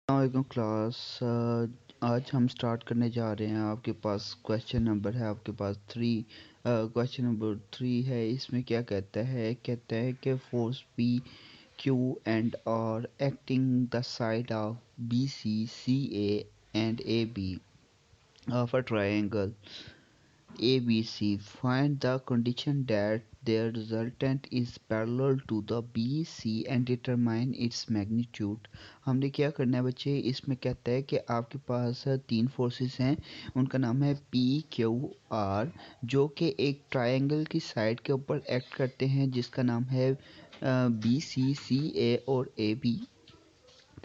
अस्सलाम क्लास। आज हम स्टार्ट करने जा रहे हैं। आपके पास क्वेश्चन नंबर है, आपके पास क्वेश्चन नंबर 3 है। इसमें क्या कहता है कि force P Q and R acting the side of B C C A and A B of a triangle ABC. Find the condition that their resultant is parallel to the BC and determine its magnitude. हमने क्या करना है बच्चे, इसमें कहता है कि आपके पास तीन फोर्सेस हैं, उनका नाम है P Q R, जो कि एक ट्रायंगल की साइड के ऊपर एक्ट करते हैं जिसका नाम है BC CA और AB।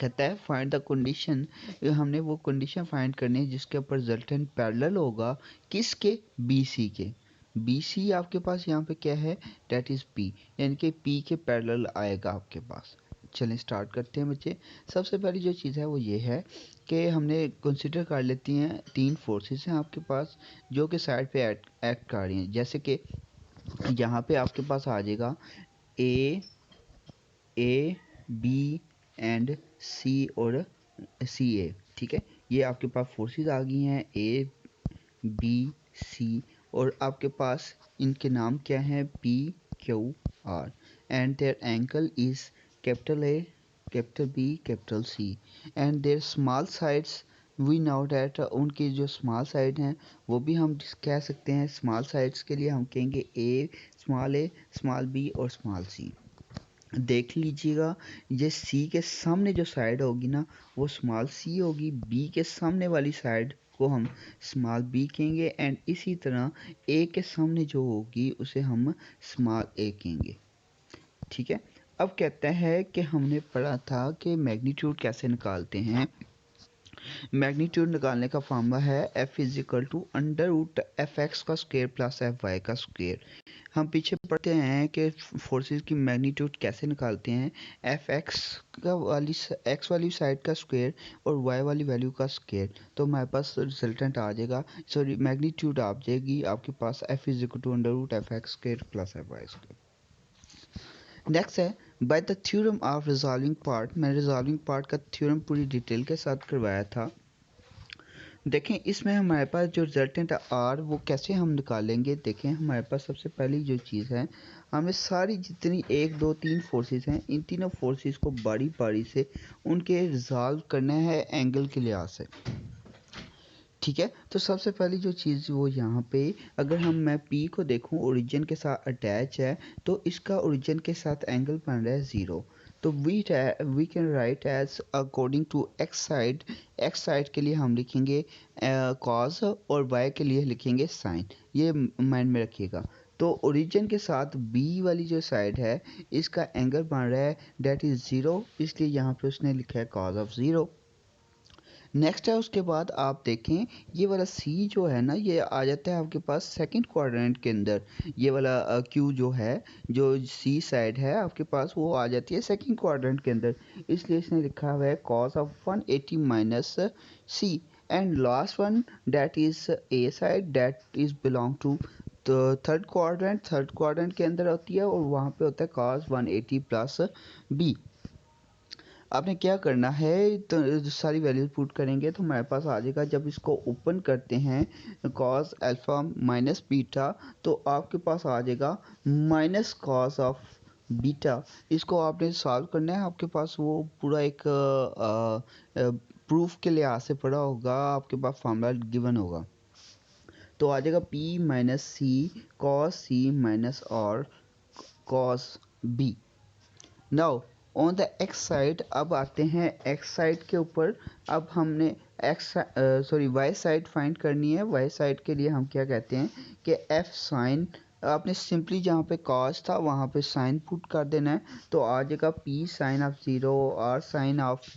कहता है फाइंड द कंडीशन, हमने वो कंडीशन फाइंड करनी है जिसके ऊपर रिजल्टेंट पैरेलल होगा किसके, BC के। BC आपके पास यहाँ पे क्या है, डेट इज़ P, यानी कि P के पैरेलल आएगा आपके पास। चलें स्टार्ट करते हैं बच्चे। सबसे पहली जो चीज़ है वो ये है कि हमने कंसिडर कर लेती हैं तीन फोर्सेस हैं आपके पास जो कि साइड पे एक्ट कर रही हैं। जैसे कि यहाँ पे आपके पास आ जाएगा ए बी एंड सी और सी ए। ठीक है, ये आपके पास फोर्सेस आ गई हैं ए बी सी, और आपके पास इनके नाम क्या हैं, P Q R, and their angle is capital A, capital B, capital C, and their small sides we now that, उनकी जो स्मॉल साइड हैं वो भी हम कह सकते हैं। स्मॉल साइड्स के लिए हम कहेंगे ए स्मॉल बी और स्मॉल सी। देख लीजिएगा, ये सी के सामने जो साइड होगी ना वो स्मॉल सी होगी, बी के सामने वाली साइड को हम स्मॉल बी कहेंगे, एंड इसी तरह ए के सामने जो होगी उसे हम स्मॉल ए कहेंगे। ठीक है, अब कहता है कि हमने पढ़ा था कि मैग्नीट्यूड कैसे निकालते हैं। मैग्नीट्यूड निकालने का फार्मूला है F is equal to under root F X का स्क्वायर प्लस एफ वाई का स्क्वायर। हम पीछे पढ़ते हैं कि फोर्सेस की मैग्नीट्यूड कैसे निकालते हैं, एफ एक्स का वाली एक्स वाली साइड का स्क्वायर और वाई वाली वैल्यू का स्क्वायर, तो हमारे पास रिजल्टेंट आ जाएगा, सॉरी मैग्नीट्यूड आ जाएगी आपके पास F is equal to under root F X square plus F Y square. Next है by the theorem of resolving part. मैंने रिजॉल्विंग पार्ट का थ्योरम पूरी डिटेल के साथ करवाया था। देखें इसमें हमारे पास जो रिजल्टेंट आर वो कैसे हम निकालेंगे। देखें हमारे पास सबसे पहली जो चीज़ है, हमें सारी जितनी एक दो तीन फोर्सेस हैं इन तीनों फोर्सेस को बारी बारी से उनके रिजॉल्व करना है एंगल के लिहाज से। ठीक है, तो सबसे पहली जो चीज़ वो यहाँ पे अगर मैं P को देखूँ ओरिजिन के साथ अटैच है तो इसका ओरिजिन के साथ एंगल बन रहा है 0। तो we can write as according to X side के लिए हम लिखेंगे कॉस और y के लिए लिखेंगे साइन। ये माइंड में रखिएगा। तो ओरिजिन के साथ B वाली जो साइड है इसका एंगल बन रहा है डेट इज़ 0, इसलिए यहाँ पे उसने लिखा है कॉस ऑफ 0। नेक्स्ट है उसके बाद आप देखें ये वाला सी जो है ना ये आ जाता है आपके पास सेकंड क्वाड्रेंट के अंदर। ये वाला क्यू जो है, जो सी साइड है आपके पास वो आ जाती है सेकंड क्वाड्रेंट के अंदर, इसलिए इसने लिखा हुआ है cos of 180 minus C. And last one that is A side that is belong to तो थर्ड क्वाड्रेंट के अंदर होती है और वहाँ पे होता है कॉस 180 प्लस बी। आपने क्या करना है, तो सारी वैल्यूज पुट करेंगे तो हमारे पास आ जाएगा। जब इसको ओपन करते हैं कॉस अल्फ़ा माइनस बीटा तो आपके पास आ जाएगा माइनस कॉस ऑफ बीटा। इसको आपने सॉल्व करना है, आपके पास वो पूरा एक प्रूफ के लिहाज से पड़ा होगा, आपके पास फार्मूला गिवन होगा। तो आ जाएगा P minus C cos C minus और cos B. Now on the X side, अब आते हैं एक्स साइड के ऊपर। अब हमने वाई साइड फाइंड करनी है। वाई साइड के लिए हम क्या कहते हैं कि एफ साइन, आपने सिंपली जहाँ पे कॉस था वहाँ पे साइन पुट कर देना है, तो आ जाएगा पी साइन ऑफ 0 और sine of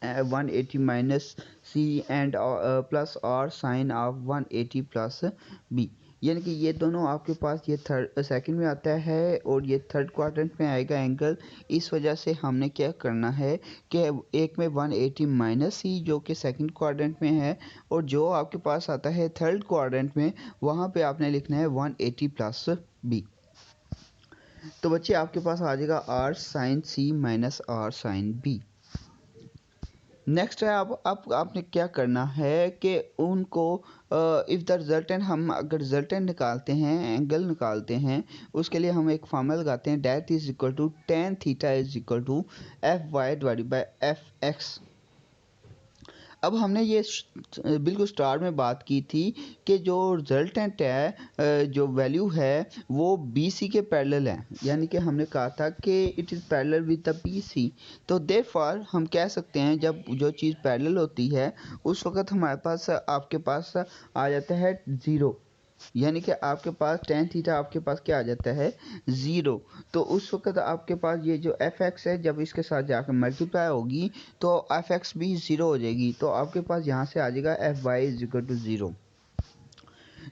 180 minus C and plus और साइन ऑफ 180 प्लस बी। यानी कि ये दोनों आपके पास ये थर्ड सेकंड में आता है और ये थर्ड क्वाड्रेंट में आएगा एंगल। इस वजह से हमने क्या करना है कि एक में 180 माइनस सी जो कि सेकंड क्वाड्रेंट में है और जो आपके पास आता है थर्ड क्वाड्रेंट में वहाँ पे आपने लिखना है 180 प्लस बी। तो बच्चे आपके पास आ जाएगा R sine C minus R sine B. Next है अब आपने क्या करना है कि उनको इफ़ द रिजल्टेंट, हम अगर रिजल्टेंट निकालते हैं, एंगल निकालते हैं, उसके लिए हम एक फार्मूला लगाते हैं, that is equal to tan theta is equal to F Y divided by F X. अब हमने ये बिल्कुल स्टार्ट में बात की थी कि जो रिजल्टेंट है, जो वैल्यू है वो बी सी के पैरेलल है, यानी कि हमने कहा था कि it is parallel with the B C. तो देयरफॉर हम कह सकते हैं जब जो चीज़ पैरेलल होती है उस वक्त हमारे पास, आपके पास आ जाता है ज़ीरो, यानी कि आपके पास टेन थीटा आपके पास क्या आ जाता है, ज़ीरो। तो उस वक्त आपके पास ये जो एफ एक्स है जब इसके साथ जाकर मल्टीप्लाई होगी तो एफ एक्स भी ज़ीरो हो जाएगी, तो आपके पास यहाँ से आ जाएगा F Y is equal to zero.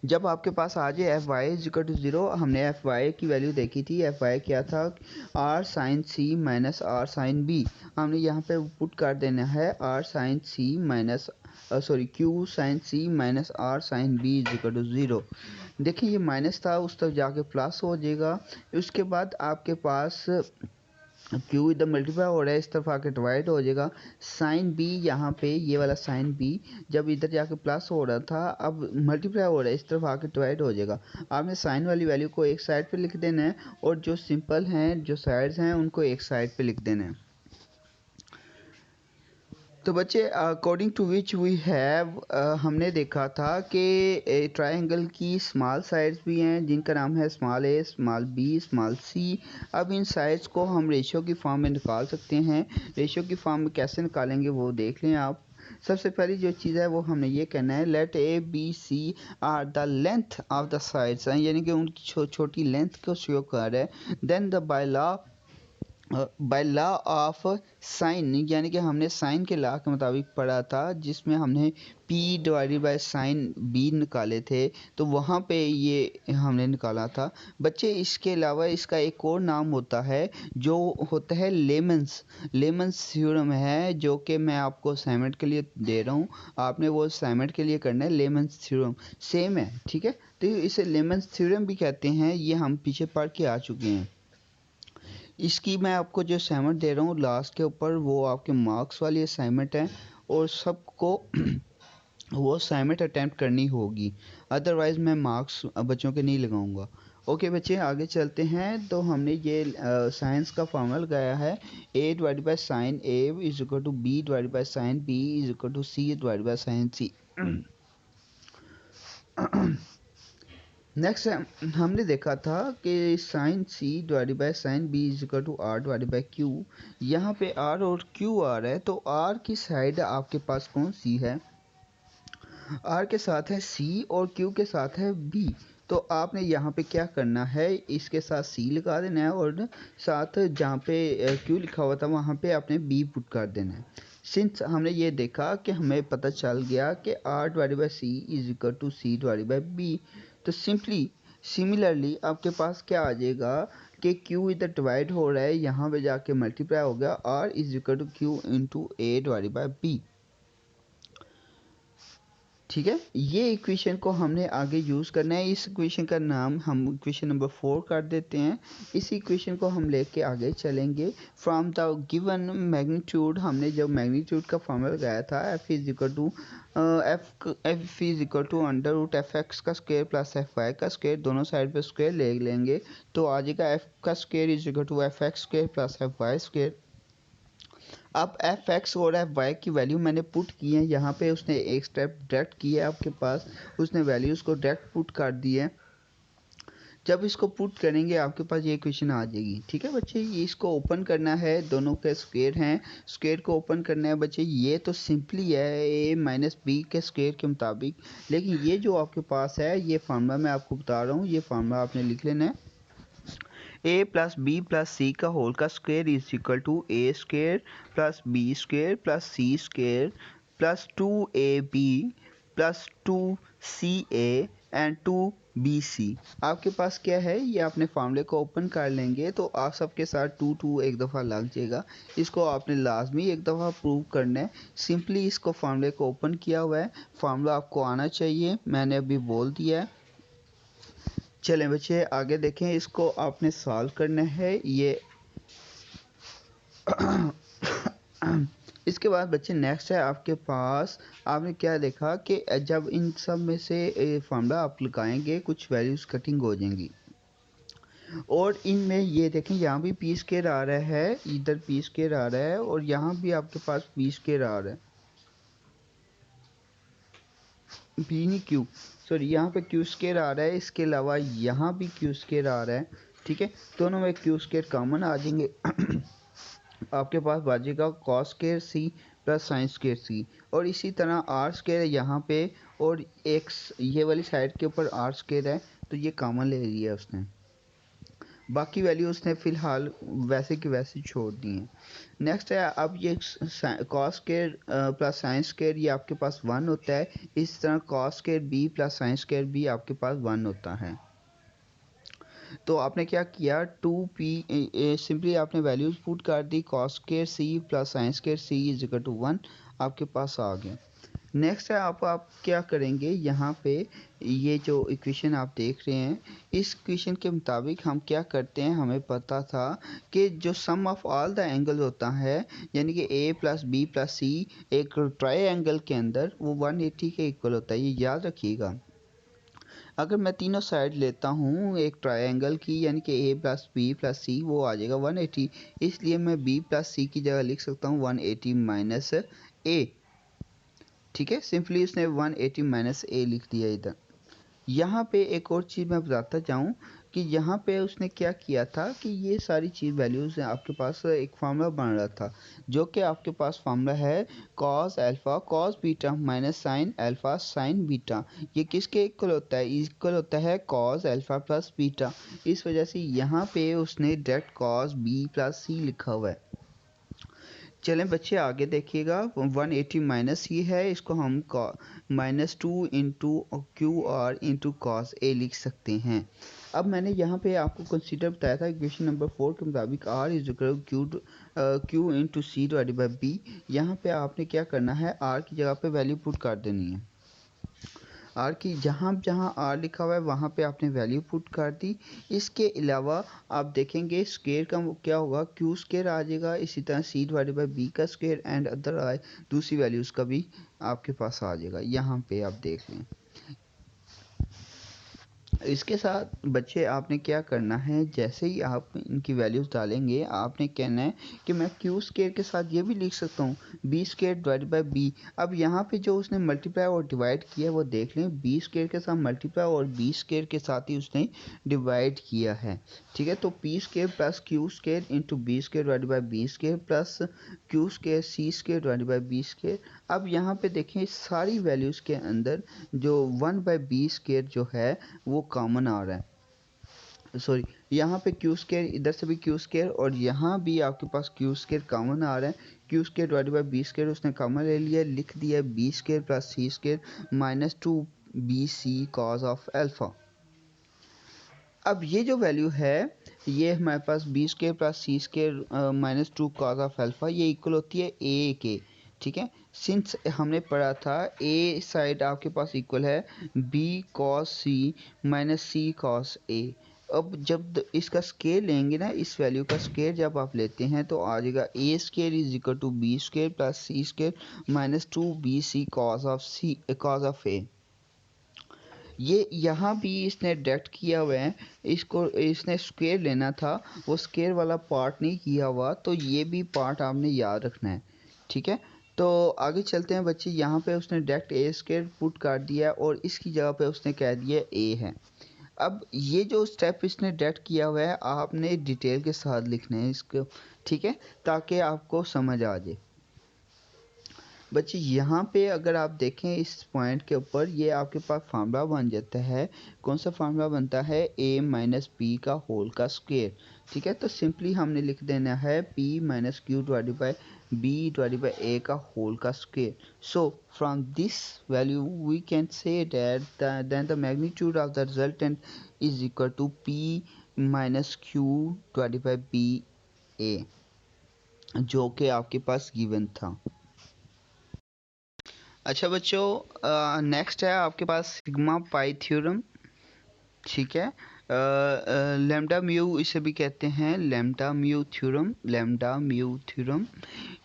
जब आपके पास आ जाए F Y is equal to zero, हमने एफ वाई की वैल्यू देखी थी, एफ वाई क्या था, R sine C minus R sine B. हमने यहाँ पे पुट कर देना है R sine C minus Q sine C minus R sine B is equal to zero. देखिए ये माइनस था, उस तरफ जाके प्लस हो जाएगा। उसके बाद आपके पास क्यू इधर मल्टीप्लाई हो रहा है, इस तरफ आके डिवाइड हो जाएगा। साइन बी यहाँ पे, ये वाला साइन बी जब इधर जाके प्लस हो रहा था अब मल्टीप्लाई हो रहा है, इस तरफ आके डिवाइड हो जाएगा। आपने साइन वाली वैल्यू को एक साइड पे लिख देना है और जो सिंपल हैं, जो साइड्स हैं, उनको एक साइड पे लिख देना है। तो बच्चे according to which we have, हमने देखा था कि ट्रायंगल की स्मॉल साइड्स भी हैं जिनका नाम है स्मॉल ए, स्मॉल बी, स्मॉल सी। अब इन साइड्स को हम रेशियो की फॉर्म में निकाल सकते हैं। रेशियो की फॉर्म में कैसे निकालेंगे वो देख लें आप। सबसे पहली जो चीज़ है वो हमने ये कहना है, let A B C are the length of the sides, यानी कि उनकी छोटी लेंथ को शो कर रहा है। Then the by law of sine, यानी कि हमने साइन के लॉ के मुताबिक पढ़ा था जिसमें हमने p divided by sign b निकाले थे, तो वहाँ पे ये हमने निकाला था। बच्चे इसके अलावा इसका एक और नाम होता है जो होता है लेमन्स थ्योरम है, जो कि मैं आपको असाइनमेंट के लिए दे रहा हूँ, आपने वो असाइनमेंट के लिए करना है। लेमन्स थ्योरम सेम है, ठीक है। तो इसे लेमन्स थ्योरम भी कहते हैं, ये हम पीछे पढ़ के आ चुके हैं। इसकी मैं आपको जो असाइनमेंट दे रहा हूँ लास्ट के ऊपर, वो आपके मार्क्स वाली असाइनमेंट है और सबको वो असाइनमेंट अटैम्प्ट करनी होगी, अदरवाइज़ मैं मार्क्स बच्चों के नहीं लगाऊंगा। ओके बच्चे आगे चलते हैं। तो हमने ये साइंस का फार्मूला लगाया है, A divided by sine A is equal to B divided by sine B is equal to C divided by sine C. Next हमने देखा था कि sine C divided by sine B is equal to R divided by Q. यहाँ पे are और Q आ रहा है, तो आर की साइड आपके पास कौन सी है, आर के साथ है सी और क्यू के साथ है बी। तो आपने यहाँ पे क्या करना है, इसके साथ सी लगा देना है और साथ जहाँ पे क्यू लिखा हुआ था वहाँ पे आपने बी पुट कर देना है। सिंस हमने ये देखा कि हमें पता चल गया कि R divided by C is equal to C divided by B, तो सिमिलरली आपके पास क्या आ जाएगा कि क्यू इधर डिवाइड हो रहा है, यहाँ पे जाके मल्टीप्लाई हो गया, R is equal to Q into A divided by B. ठीक है, ये इक्वेशन को हमने आगे यूज़ करना है। इस इक्वेशन का नाम हम इक्वेशन नंबर 4 कर देते हैं। इस इक्वेशन को हम लेके आगे चलेंगे। फ्रॉम द गिवन मैग्नीट्यूड, हमने जब मैग्नीट्यूड का फॉर्मूला लगाया था, F is equal to under root F X का स्क्वायर प्लस एफ वाई का स्क्वायर, दोनों साइड पे स्क्वायर ले लेंगे तो आ जाएगा एफ का square is equal to F X square plus F Y square. अब एफ एक्स और एफ वाई की वैल्यू मैंने पुट की है यहाँ पे, उसने एक स्टेप डायरेक्ट किया है आपके पास, उसने वैल्यूज़ को डायरेक्ट पुट कर दी है। जब इसको पुट करेंगे आपके पास ये इक्वेशन आ जाएगी। ठीक है बच्चे, ये इसको ओपन करना है, दोनों के स्क्वायर हैं, स्क्वायर को ओपन करना है बच्चे। ये तो सिंपली है ए माइनस बी के स्क्वायर के मुताबिक, लेकिन ये जो आपके पास है ये फार्मूला मैं आपको बता रहा हूँ, ये फार्मूला आपने लिख लेना है। A plus B plus C का होल का square is equal to A square plus B square plus C square plus 2ab plus 2ca and 2bc। आपके पास क्या है, ये अपने फार्मूले को ओपन कर लेंगे तो आप सबके साथ 2 एक दफ़ा लग जाएगा। इसको आपने लाजमी एक दफ़ा प्रूव करना है। सिंपली इसको फार्मूले को ओपन किया हुआ है, फार्मूला आपको आना चाहिए, मैंने अभी बोल दिया है। चलें बच्चे आगे देखें, इसको आपने सॉल्व करना है। ये इसके बाद बच्चे नेक्स्ट है आपके पास, आपने क्या देखा कि जब इन सब में से फार्मूला आप लगाएंगे कुछ वैल्यूज़ कटिंग हो जाएंगी, और इनमें ये देखें यहाँ भी पी स्क्वायर आ रहा है, इधर पी स्क्वायर आ रहा है, और यहाँ भी आपके पास पी स्क्वायर आ रहा है, पी नहीं क्यू, सॉरी यहाँ पे क्यू स्क्वायर आ रहा है, इसके अलावा यहाँ भी क्यू स्क्वायर आ रहा है। ठीक है, दोनों में क्यू स्क्वायर कॉमन आ जाएंगे। आपके पास बाजेगा cos square C plus sine square C, और इसी तरह आर स्क्वायर है यहाँ पे, और एक्स ये वाली साइड के ऊपर आर स्क्वायर है, तो ये कॉमन ले लिया है उसने, बाकी वैल्यू उसने फ़िलहाल वैसे की वैसे छोड़ दी हैं। नेक्स्ट है, अब ये cos square plus sine square ये आपके पास 1 होता है, इस तरह cos square B plus sine square भी आपके पास 1 होता है। तो आपने क्या किया, 2p सिंपली आपने वैल्यूज पुट कर दी, cos square C plus sine square C is equal to 1 आपके पास आ गया। नेक्स्ट है, आप क्या करेंगे, यहाँ पे ये जो इक्वेशन आप देख रहे हैं, इस इक्वेशन के मुताबिक हम क्या करते हैं, हमें पता था कि जो सम ऑफ ऑल द एंगल होता है, यानी कि a प्लस बी प्लस सी एक ट्रायंगल के अंदर वो 180 के इक्वल होता है, ये याद रखिएगा। अगर मैं तीनों साइड लेता हूँ एक ट्रायंगल की, यानी कि a प्लस बी प्लस सी, वो आ जाएगा 180, इसलिए मैं b प्लस सी की जगह लिख सकता हूँ 180 माइनस a। ठीक है, सिंपली उसने 180 माइनस ए लिख दिया इधर। यहाँ पे एक और चीज़ मैं बताता जाऊँ कि यहाँ पे उसने क्या किया था कि ये सारी चीज़ वैल्यूज़ आपके पास एक फार्मूला बन रहा था, जो कि आपके पास फार्मूला है cos alpha cos beta minus sine alpha sine beta, ये किसके इक्वल होता है, इक्वल होता है कॉस अल्फ़ा प्लस बीटा। इस वजह से यहाँ पे उसने डायरेक्ट कॉस बी प्लस सी लिखा हुआ है। चलें बच्चे आगे देखिएगा, 180 माइनस ही है, इसको हम -2 into Q R into cos A लिख सकते हैं। अब मैंने यहाँ पे आपको कंसीडर बताया था इक्वेशन नंबर 4 के मुताबिक R is equal Q into C divided by B. यहाँ पे आपने क्या करना है, आर की जगह पे वैल्यू पुट कर देनी है, आर की जहाँ जहाँ आर लिखा हुआ है वहाँ पे आपने वैल्यू पुट कर दी। इसके अलावा आप देखेंगे स्क्वायर का क्या होगा, क्यू स्क्वायर आ जाएगा, इसी तरह सी डिवाइडेड बाई बी का स्क्वायर एंड अदर आए दूसरी वैल्यूज़ का भी आपके पास आ जाएगा। यहाँ पे आप देख लें। इसके साथ बच्चे आपने क्या करना है, जैसे ही आप इनकी वैल्यूज़ डालेंगे आपने कहना है कि मैं क्यू स्क्वायर के साथ ये भी लिख सकता हूँ B square divide by B. अब यहाँ पे जो उसने मल्टीप्लाई और डिवाइड किया है वो देख लें, बी स्क्वायर के साथ मल्टीप्लाई और बी स्क्वायर के साथ ही उसने डिवाइड किया है। ठीक है, तो P square plus Q square into B square divide by B square plus Q square C square divide by B square. अब यहाँ पे देखें सारी वैल्यूज़ के अंदर जो 1 बाई बी स्क्वायर जो है वो कॉमन आ रहा है, सॉरी यहाँ पे क्यू स्क्वायर, इधर से भी क्यू स्क्वायर और यहाँ भी आपके पास क्यू स्क्वायर कॉमन आ रहा है। Q square divide by B square उसने कॉमन ले लिया, लिख दिया B square plus C square minus 2 B C cos of alpha. अब ये जो वैल्यू है ये हमारे पास B square plus C square minus 2 cos of alpha ये इक्वल होती है ए के। ठीक है, सिंस हमने पढ़ा था ए साइड आपके पास इक्वल है B cos C minus C cos A. अब जब इसका स्केयर लेंगे ना, इस वैल्यू का स्केयर जब आप लेते हैं तो आ जाएगा A square is equal to B square plus C square minus 2 B C cos of A. ये यहाँ भी इसने डायरेक्ट किया हुआ है, इसको इसने स्क्वायर लेना था, वो स्क्वायर वाला पार्ट नहीं किया हुआ, तो ये भी पार्ट आपने याद रखना है। ठीक है, तो आगे चलते हैं बच्चे। यहाँ पे उसने डायरेक्ट ए स्क्वायर पुट कर दिया और इसकी जगह पे उसने कह दिया ए है। अब ये जो स्टेप इसने डायरेक्ट किया हुआ है आपने डिटेल के साथ लिखना है इसको, ठीक है, ताकि आपको समझ आ जाए। बच्चे यहाँ पे अगर आप देखें इस पॉइंट के ऊपर ये आपके पास फार्मूला बन जाता है। कौन सा फार्मूला बनता है, a माइनस पी का होल का स्क्वायर। ठीक है, तो सिंपली हमने लिख देना है p minus Q divided by B divided by A का होल का square. So from this value we can say that then the magnitude of the resultant is equal to p minus Q divided by B A, जो कि आपके पास given था। अच्छा बच्चों, next है आपके पास सिग्मा पाई थ्योरम। ठीक है, लैम्डा म्यू इसे भी कहते हैं लैम्डा म्यू थ्योरम।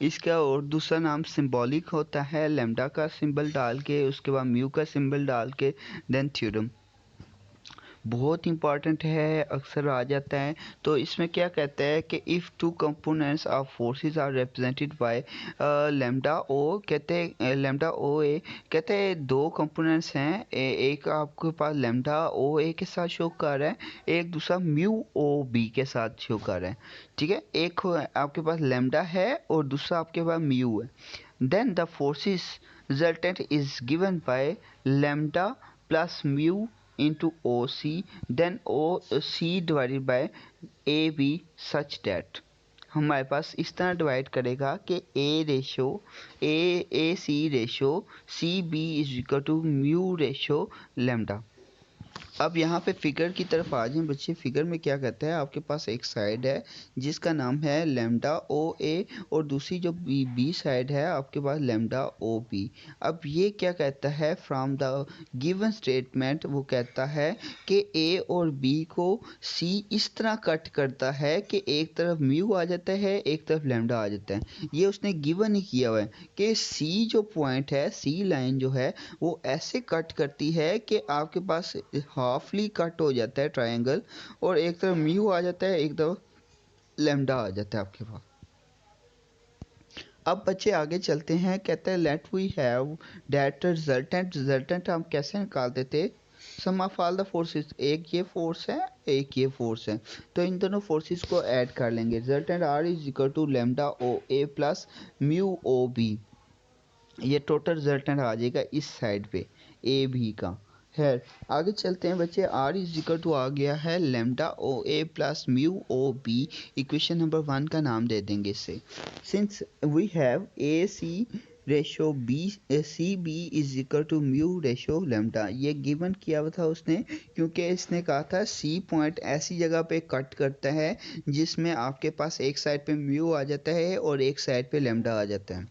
इसका और दूसरा नाम सिंबॉलिक होता है, लैम्डा का सिंबल डाल के उसके बाद म्यू का सिंबल डाल के देन थ्योरम। बहुत इंपॉर्टेंट है, अक्सर आ जाता है। तो इसमें क्या कहता है कि if two components of forces are represented by lambda O, कहते हैं लैम्डा ओ ए, कहते हैं दो कंपोनेंट्स हैं, एक आपके पास लैम्डा ओ ए के साथ शो कर रहा है, एक दूसरा म्यू ओ बी के साथ शो कर रहा है। ठीक है, एक आपके पास लैम्डा है और दूसरा आपके पास म्यू है। Then the forces resultant is given by lambda plus mu into OC, then OC divided by AB such that हमारे पास इस तरह डिवाइड करेगा कि AC ratio CB is equal to mu ratio lambda. अब यहाँ पे फिगर की तरफ आ जाएं बच्चे। फिगर में क्या कहता है, आपके पास एक साइड है जिसका नाम है लैम्डा ओ ए और दूसरी जो बी साइड है आपके पास लैम्डा ओ बी। अब ये क्या कहता है, फ्रॉम द गिवन स्टेटमेंट वो कहता है कि ए और बी को सी इस तरह कट करता है कि एक तरफ म्यू आ जाता है एक तरफ लैम्डा आ जाता है। ये उसने गिवन ही किया हुआ है कि सी जो पॉइंट है, सी लाइन जो है वो ऐसे कट करती है कि आपके पास हाफली कट हो जाता है ट्रायंगल, और एक तरफ म्यू आ जाता है एक तरफ लैम्डा आ जाता है आपके पास। अब बच्चे आगे चलते हैं, कहते हैं let we have that resultant हम कैसे निकाल देते, sum of all the forces, एक ये फोर्स है एक ये फोर्स है, तो इन दोनों फोर्सेस को ऐड कर लेंगे। Resultant R is equal to lambda O A plus mu O B. ये टोटल रिजल्टेंट आ जाएगा इस साइड पे ए बी का है। आगे चलते हैं बच्चे, आर इज इक्वल टू आ गया है lambda O A plus mu O B. Equation number 1 का नाम दे देंगे इसे। Since we have A C ratio B C B is equal to mu ratio lambda, ये गिवन किया हुआ था उसने, क्योंकि इसने कहा था सी पॉइंट ऐसी जगह पे कट करता है जिसमें आपके पास एक साइड पे म्यू आ जाता है और एक साइड पे लैम्डा आ जाता है,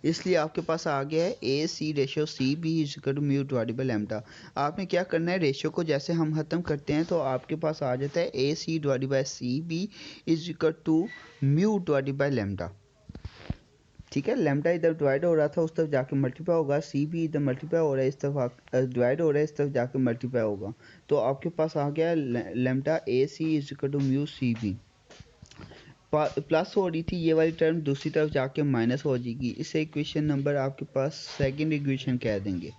इसलिए आपके पास आ गया है A C ratio C B is equal to mu divided by lambda. आपने क्या करना है, रेशो को जैसे हम खत्म करते हैं तो आपके पास आ जाता है A C divided by C B is equal to mu divided by lambda. ठीक है, लैम्डा इधर डिवाइड हो रहा था उस तरफ जाके मल्टीप्लाई होगा, सी बी इधर मल्टीप्लाई हो रहा है इस तरफ डिवाइड हो रहा है इस तरफ जाके मल्टीप्लाई होगा, तो आपके पास आ गया lambda A C is equal to mu C B. Plus हो रही थी ये वाली टर्म दूसरी तरफ जाके माइनस हो जाएगी, इसे इक्वेशन नंबर आपके पास सेकंड इक्वेशन कह देंगे।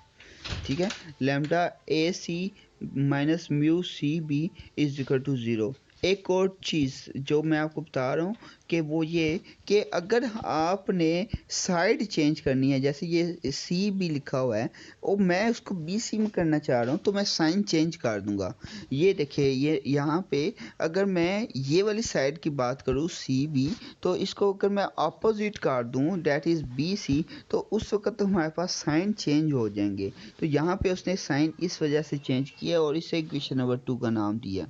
ठीक है, lambda A C minus mu C B is equal to 0। एक और चीज़ जो मैं आपको बता रहा हूँ कि वो ये कि अगर आपने साइड चेंज करनी है, जैसे ये सी बी लिखा हुआ है और मैं उसको बी सी में करना चाह रहा हूँ तो मैं साइन चेंज कर दूंगा। ये देखिए, ये यहाँ पे अगर मैं ये वाली साइड की बात करूँ सी बी, तो इसको अगर मैं अपोजिट कर दूँ डैट इज़ बी सी, तो उस वक्त तो हमारे पास साइन चेंज हो जाएंगे। तो यहाँ पे उसने साइन इस वजह से चेंज किया और इसे इक्वेशन नंबर 2 का नाम दिया,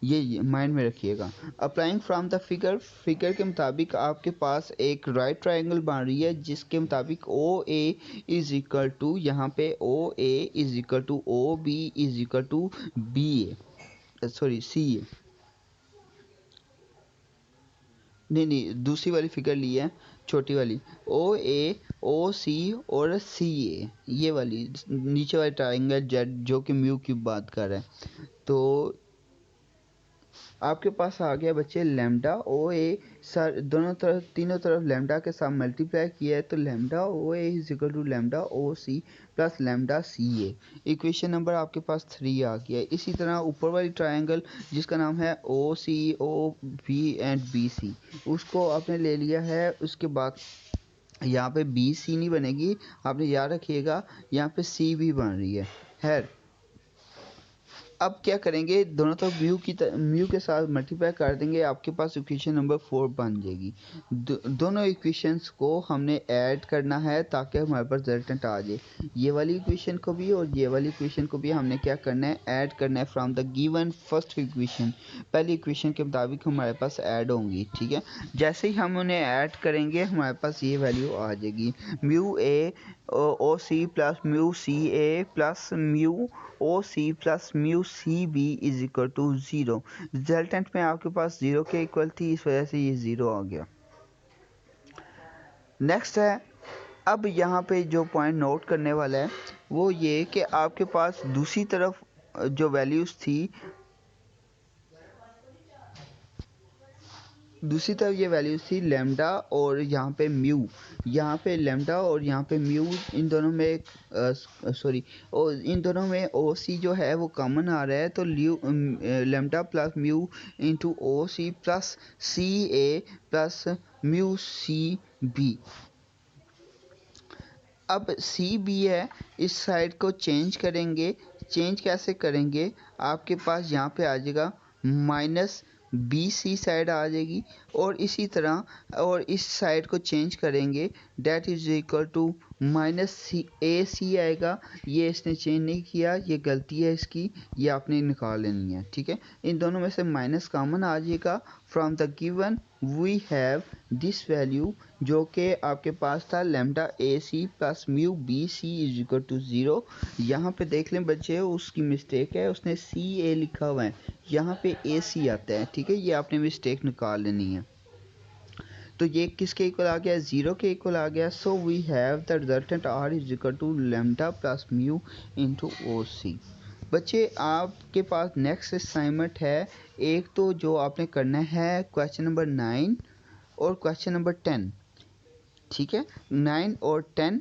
ये माइंड में रखिएगा। अप्लाइंग फ्रॉम द फिगर के मुताबिक आपके पास एक राइट ट्रायंगल बन रही है जिसके मुताबिक O A is equal to, यहाँ पे O A is equal to O B is equal to B A, sorry C A, नहीं दूसरी वाली फिगर ली है छोटी वाली, ओ ए ओ सी और सी ए, ये वाली नीचे वाली ट्रायंगल जेड जो कि म्यू की बात कर रहा है। तो आपके पास आ गया बच्चे लैम्डा ओ ए, सर दोनों तरफ तीनों तरफ लैम्डा के साथ मल्टीप्लाई किया है, तो lambda O A is equal to lambda O C plus lambda C A. Equation number आपके पास 3 आ गया है। इसी तरह ऊपर वाली ट्रायंगल जिसका नाम है O C O B and B C, उसको आपने ले लिया है। उसके बाद यहाँ पे बी सी नहीं बनेगी, आपने याद रखिएगा यहाँ पे सी भी बन रही है। अब क्या करेंगे, दोनों तरफ म्यू के साथ मल्टीप्लाई कर देंगे, आपके पास इक्वेशन नंबर 4 बन जाएगी। दोनों इक्वेशंस को हमने ऐड करना है ताकि हमारे पास रिजल्टेंट आ जाए। ये वाली इक्वेशन को भी और ये वाली इक्वेशन को भी हमने क्या करना है, ऐड करना है from the given first equation. पहली इक्वेशन के मुताबिक हमारे पास ऐड होंगी। ठीक है, जैसे ही हम उन्हें ऐड करेंगे हमारे पास ये वैल्यू आ जाएगी, mu A O C plus mu C A plus mu O C plus mu C B is equal to 0। Resultant में आपके पास 0 के इक्वल थी, इस वजह से ये 0 आ गया। नेक्स्ट है, अब यहाँ पे जो पॉइंट नोट करने वाला है वो ये कि आपके पास दूसरी तरफ जो वैल्यूज़ थी, दूसरी तरफ ये वैल्यूज थी लैम्डा और यहाँ पे म्यू, यहाँ पे लैम्डा और यहाँ पे म्यू, इन दोनों में सॉरी, और इन दोनों में ओ सी जो है वो कॉमन आ रहा है, तो lambda plus mu into O C plus C A plus mu C B. अब सी बी है, इस साइड को चेंज करेंगे। चेंज कैसे करेंगे, आपके पास यहाँ पे आ जाएगा माइनस बी सी साइड आ जाएगी, और इसी तरह और इस साइड को चेंज करेंगे, that is equal to minus C A C आएगा। ये इसने चेंज नहीं किया, ये गलती है इसकी, ये आपने निकाल लेनी है, ठीक है। इन दोनों में से माइनस कॉमन आ जाएगा। From the given we have this value, जो कि आपके पास था lambda A C plus mu B C is equal to 0। यहाँ पे देख लें बच्चे, उसकी मिस्टेक है, उसने सी ए लिखा हुआ है, यहाँ पे ए सी आता है, ठीक है। ये आपने मिस्टेक निकाल लेनी है। तो ये किसके इक्वल आ गया, 0 के इक्वल आ गया। So we have the resultant R is equal to lambda plus mu into O C. बच्चे आपके पास नेक्स्ट असाइनमेंट है, एक तो जो आपने करना है क्वेश्चन नंबर 9 और क्वेश्चन नंबर 10, ठीक है। 9 और 10